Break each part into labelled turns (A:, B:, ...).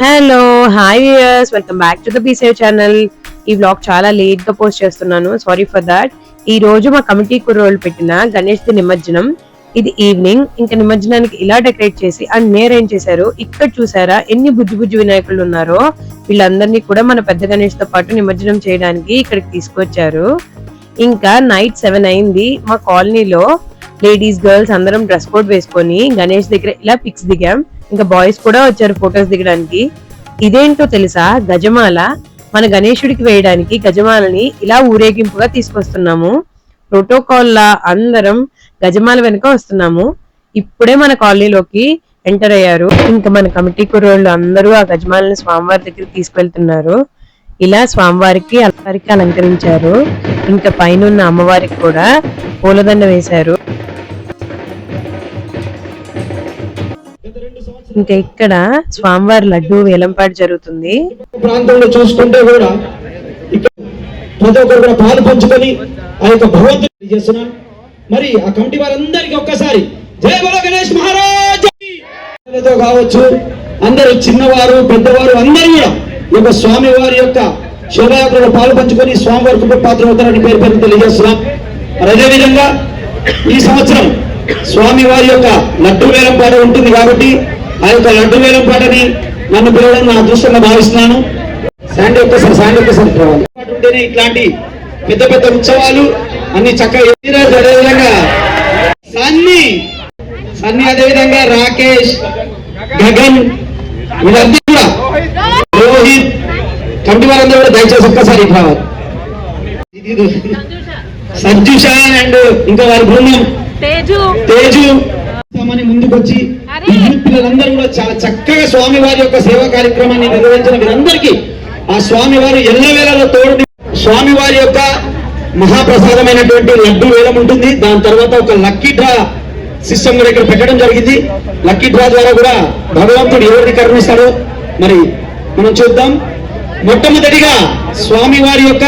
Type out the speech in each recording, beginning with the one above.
A: Hello hi viewers, welcome back to the బీసేవ్ channel. ఈ vlog చాలా లేట్ గా పోస్ట్ చేస్తున్నాను, సారీ ఫర్ దాట్. ఈ రోజు మా కమిటీ కుర్రోళ్ళు పెట్టిన గణేష్ ది నిమజ్జనం. ఇది ఈవినింగ్. ఇంకా నిమజ్జనానికి ఇలా డెకరేట్ చేసి అన్ని అరేంజ్ చేశారు. ఇక్కడ చూసారా ఎన్ని బుజ్జి బుజ్జి వినాయకులు ఉన్నారో. వీళ్ళందరినీ కూడా మన పెద్ద గణేష్ తో పాటు నిమజ్జనం చేయడానికి ఇక్కడికి తీసుకొచ్చారు. ఇంకా నైట్ 7 అయింది. మా కాలనీలో లేడీస్ గర్ల్స్ అందరం డ్రెస్ కోడ్ వేసుకొని గణేష్ దగ్గర ఇలా పిక్స్ దిగాం. ఇంకా బాయ్స్ కూడా వచ్చారు ఫొటోస్ దిగడానికి. ఇదేంటో తెలుసా, గజమాల. మన గణేశుడికి వేయడానికి గజమాలని ఇలా ఊరేగింపుగా తీసుకొస్తున్నాము. ప్రోటోకాల్ లా అందరం గజమాల వెనుక వస్తున్నాము. ఇప్పుడే మన కాలనీలోకి ఎంటర్ అయ్యారు. ఇంకా మన కమిటీ కుర్రోళ్ళు అందరూ ఆ గజమాలని స్వామివారి దగ్గరికి తీసుకెళ్తున్నారు. ఇలా స్వామివారికి అలంకరించారు. ఇంకా పైన అమ్మవారికి కూడా పూలదండ వేశారు. ఇంకా ఇక్కడ స్వామివారి లడ్డు వేలంపాట జరుగుతుంది.
B: ప్రాంతంలో చూసుకుంటే కూడా ప్రతి ఒక్కరు కూడా పాలు పంచుకొని ఆ యొక్క భగవంతుని చేస్తున్నాను. మరి ఆ కమిటీ వారందరికీ ఒక్కసారి జై బోలో గణేష్ మహారాజ్ కావచ్చు. అందరూ చిన్నవారు పెద్దవారు అందరూ కూడా ఈ యొక్క స్వామి వారి యొక్క శోభాయాత్రలో పాలు పంచుకొని స్వామివారి కృప పాత్ర అవుతారని పేరు పేరు తెలియజేస్తున్నాం. మరి అదేవిధంగా ఈ సంవత్సరం స్వామి వారి యొక్క లడ్డు వేలంపాట ఉంటుంది కాబట్టి ఆ యొక్క లడ్డు వేలం పాటని నన్ను పిలవడం నా అదృష్టంగా భావిస్తున్నాను. శాండీ ఒక్కసారి ఉంటేనే ఇట్లాంటి పెద్ద పెద్ద ఉత్సవాలు అన్ని చక్కగా. అదేవిధంగా సన్నీ అదేవిధంగా రాకేష్, గగన్, వీళ్ళందరూ కూడా రోహిత్ కంటి వారందరూ కూడా దయచేసి ఒక్కసారి రావాలి. సంజుష అండ్ ఇంకా వారి బృందం తేజు ముందుకు వచ్చి పిల్లలందరూ కూడా చాలా చక్కగా స్వామి వారి యొక్క సేవా కార్యక్రమాన్ని నిర్వహించిన వీరందరికీ ఆ స్వామి వారు ఎల్లవేళలో తోడు. స్వామి వారి యొక్క మహాప్రసాదమైనటువంటి లడ్డు వేలం ఉంటుంది. దాని తర్వాత ఒక లక్కీ డ్రా సిస్టమ్ కూడా ఇక్కడ పెట్టడం జరిగింది. లక్కీ డ్రా ద్వారా కూడా భగవంతుడు ఎవరిని కరుణిస్తాడో మరి మనం చూద్దాం. మొట్టమొదటిగా స్వామి వారి యొక్క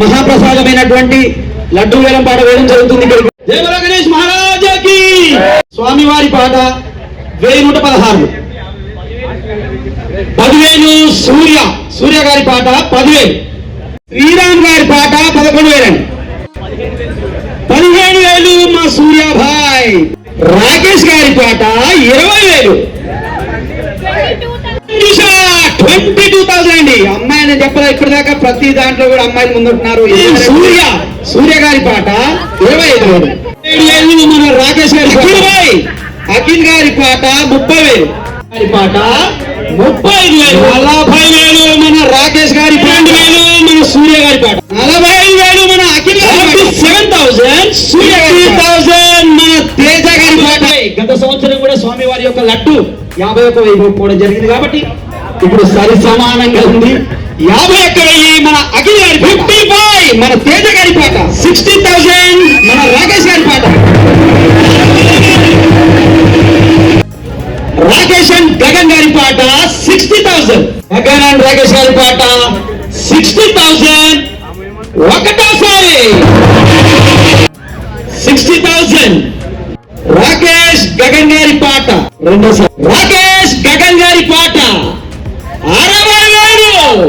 B: మహాప్రసాదమైనటువంటి లడ్డు వేలం పాట వేయడం జరుగుతుంది. ఇక్కడ జై బోలో గణేష్ మహారాజాకి. స్వామి వారి పాట 1116, 10,000 సూర్య గారి పాట 10,000, శ్రీరామ్ గారి పాట 11,000, 15,000 మా సూర్యాభాయ్. రాకేష్ గారి పాట 20,000, 22,000 అండి. అమ్మాయిని చెప్పదా ఇప్పటిదాకా ప్రతి దాంట్లో కూడా అమ్మాయిలు ముందుంటున్నారు. సూర్య గారి పాట 25,000, 7,000 మన రాకేష్ గారి అఖిల్ గారి పాట 30,000 గారి పాట 35,000, 40,000 మన రాకేష్ గారి 12,000 మన సూర్య గారి పాట 45,000 మన అఖిల్ గారి 7,000, 60,000 మన తేజ గారి పాట. గత సంవత్సరం కూడా స్వామి వారి యొక్క లడ్డు 51,000 పోవడం జరిగింది కాబట్టి ఇప్పుడు సరి సమానంగా ఉంది. 51,000 మన అఖిల్ గారి 55 మన తేజ గారి పాట 60,000 మన రాకేష్ గారి పాట. రాకేష్ అండ్ గగన్ గారి పాట 60,000, గగన్ అండ్ రాకేష్ గారి పాట 60,000 ఒకటోసారి, 60,000 రాకేష్ గగన్ గారి పాట రెండోసారి, రాకేష్ గగన్ గారి పాట 60,000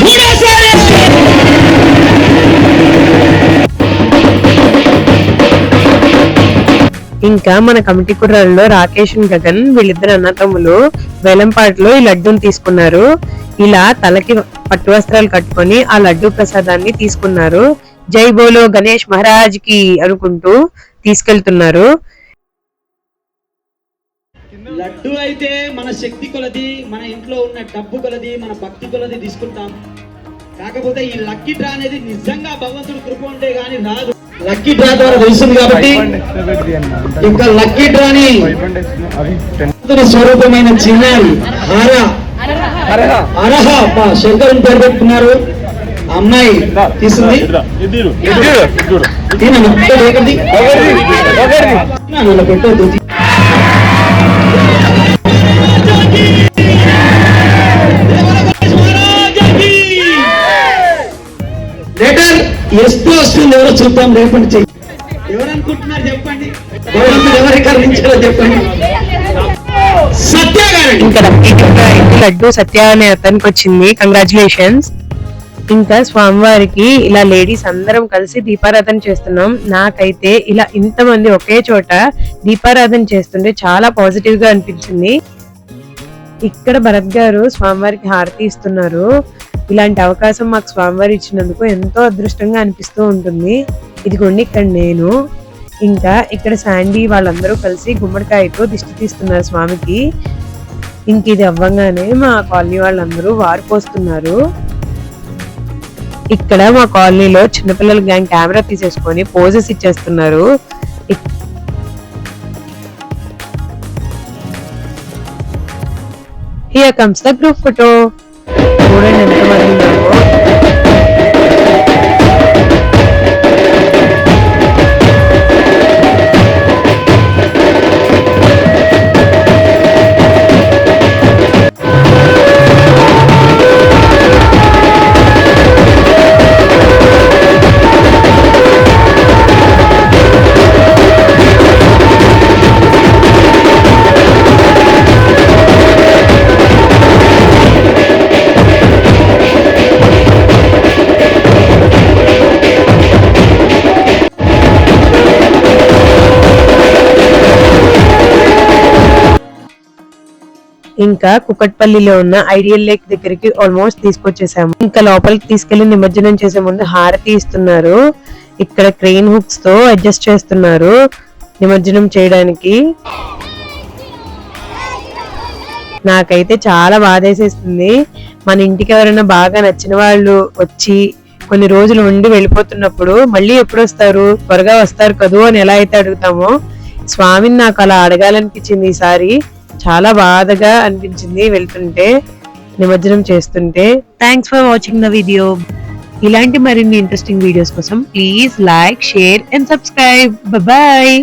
B: మూడోసారి.
A: ఇంకా మన కమిటీ కుర్రాల్లో రాకేష్ గగన్ వీళ్ళిద్దరు అన్నతమ్ములు వేలంపాటలో ఈ లడ్డూని తీసుకున్నారు. ఇలా తలకి పట్టు వస్త్రాలు కట్టుకొని ఆ లడ్డు ప్రసాదాన్ని తీసుకున్నారు. జై బోలో గణేష్ మహారాజ్ కి అనుకుంటూ తీసుకెళ్తున్నారు.
B: లడ్డు అయితే మన శక్తి కొలది, మన ఇంట్లో ఉన్న డబ్బు కొలది, మన భక్తి కొలది తీసుకుంటాం. కాకపోతే ఈ లక్కీ డ్రా అనేది నిజంగా భగవంతుడు కృప ఉంటే గానీ రాదు. లక్కీ డ్రా ద్వారా తెలుస్తుంది కాబట్టి ఇంకా లక్కీ డ్రాని స్వరూపమైన చిన్నారి అరహ శంకరుని పేరు పెట్టుకున్నారు. అమ్మాయి తీసుకుంది పెట్టద్దు. లెటర్ ఎస్తూ వస్తుంది, ఎవరో చూద్దాం రేపటి చెయ్యి. ఎవరనుకుంటున్నారు చెప్పండి, ఎవరికి కరుణించారో చెప్పండి. సత్య గారండి.
A: ఇంకా లడ్డు సత్య అనే అతనికి వచ్చింది, కంగ్రాచులేషన్స్. ఇంకా స్వామివారికి ఇలా లేడీస్ అందరం కలిసి దీపారాధన చేస్తున్నాం. నాకైతే ఇలా ఇంతమంది ఒకే చోట దీపారాధన చేస్తుంటే చాలా పాజిటివ్ గా అనిపించింది. ఇక్కడ భరత్ గారు స్వామివారికి హారతి ఇస్తున్నారు. ఇలాంటి అవకాశం మాకు స్వామివారి ఇచ్చినందుకు ఎంతో అదృష్టంగా అనిపిస్తూ ఉంటుంది. ఇదిగోండి ఇక్కడ నేను, ఇంకా ఇక్కడ శాండీ వాళ్ళందరూ కలిసి గుమ్మడికాయతో దిష్టి తీస్తున్నారు స్వామికి. ఇంక ఇది అవ్వగానే మా కాలనీ వాళ్ళందరూ వారు పోస్తున్నారు. ఇక్కడ మా కాలనీలో చిన్నపిల్లల గ్యాంగ్ కెమెరా తీసేసుకొని పోజెస్ ఇచ్చేస్తున్నారు. Here comes the group photo. చూడండి ఎంతమంది ఉన్నారో. ఇంకా కుకట్పల్లిలో ఉన్న ఐడియల్ లేక్ దగ్గరికి ఆల్మోస్ట్ తీసుకొచ్చేసాము. ఇంకా లోపలికి తీసుకెళ్లి నిమజ్జనం చేసే ముందు హారతి ఇస్తున్నారు. ఇక్కడ క్రెయిన్ హుక్స్ తో అడ్జస్ట్ చేస్తున్నారు నిమజ్జనం చేయడానికి. నాకైతే చాలా బాధేసేస్తుంది. మన ఇంటికి ఎవరైనా బాగా నచ్చిన వాళ్ళు వచ్చి కొన్ని రోజులు ఉండి వెళ్ళిపోతున్నప్పుడు మళ్ళీ ఎప్పుడు వస్తారు, త్వరగా వస్తారు కదూ అని ఎలా అయితే అడుగుతామో, స్వామిని నాకు అలా అడగాలనిపించింది ఈసారి. చాలా బాధగా అనిపించింది వెళ్తుంటే, నిమజ్జనం చేస్తుంటే. Thanks for watching the video. ఇలాంటి మరిన్ని ఇంట్రెస్టింగ్ వీడియోస్ కోసం please like, share and subscribe. Bye.